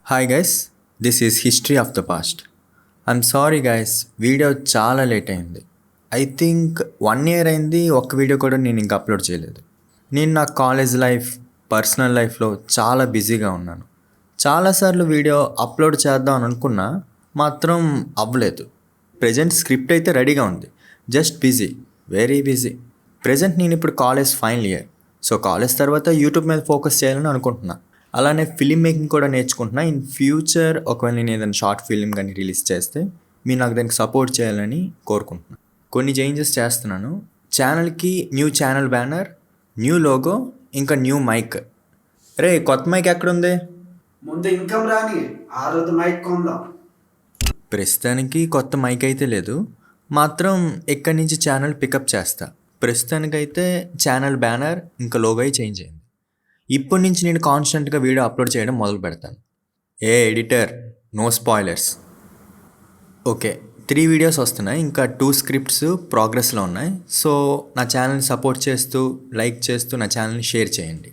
Hi guys, this is history of the past. I'm sorry guys, video చాలా late అయింది. I think 1 year అయింది, ఒక్క video కూడా నేను ఇంకా అప్లోడ్ చేయలేదు. నేను నా కాలేజ్ లైఫ్, పర్సనల్ లైఫ్లో చాలా బిజీగా ఉన్నాను. చాలాసార్లు వీడియో అప్లోడ్ చేద్దాం అని అనుకున్నా మాత్రం అవ్వలేదు. ప్రజెంట్ స్క్రిప్ట్ అయితే రెడీగా ఉంది, just busy, very busy. Present నేను ఇప్పుడు college final year. So college తర్వాత యూట్యూబ్ మీద ఫోకస్ చేయాలని అనుకుంటున్నా. అలానే ఫిలిం మేకింగ్ కూడా నేర్చుకుంటున్నా. ఇన్ ఫ్యూచర్ ఒకవేళ నేను ఏదైనా షార్ట్ ఫిలిం కానీ రిలీజ్ చేస్తే మీరు నాకు దానికి సపోర్ట్ చేయాలని కోరుకుంటున్నాను. కొన్ని చేంజెస్ చేస్తున్నాను. ఛానల్కి new channel banner, new logo, ఇంకా న్యూ మైక్. రే, కొత్త మైక్ ఎక్కడుంది? ముందు ఇన్కమ్ రాని ఆ రోజు మైక్ కొందాం. ప్రస్తుతానికి కొత్త మైక్ అయితే లేదు, మాత్రం ఇక్కడి నుంచి ఛానల్ పికప్ చేస్తా. ప్రస్తుతానికైతే ఛానల్ బ్యానర్ ఇంకా లోగో చేంజ్ అయింది. ఇప్పటి నుంచి నేను కాన్స్టెంట్గా వీడియో అప్లోడ్ చేయడం మొదలు పెడతాను. ఏ editor, no spoilers. Okay, 3 videos వస్తున్నాయి, ఇంకా 2 స్క్రిప్ట్స్ ప్రోగ్రెస్లో ఉన్నాయి. సో నా ఛానల్ని సపోర్ట్ చేస్తూ, లైక్ చేస్తూ నా ఛానల్ని షేర్ చేయండి.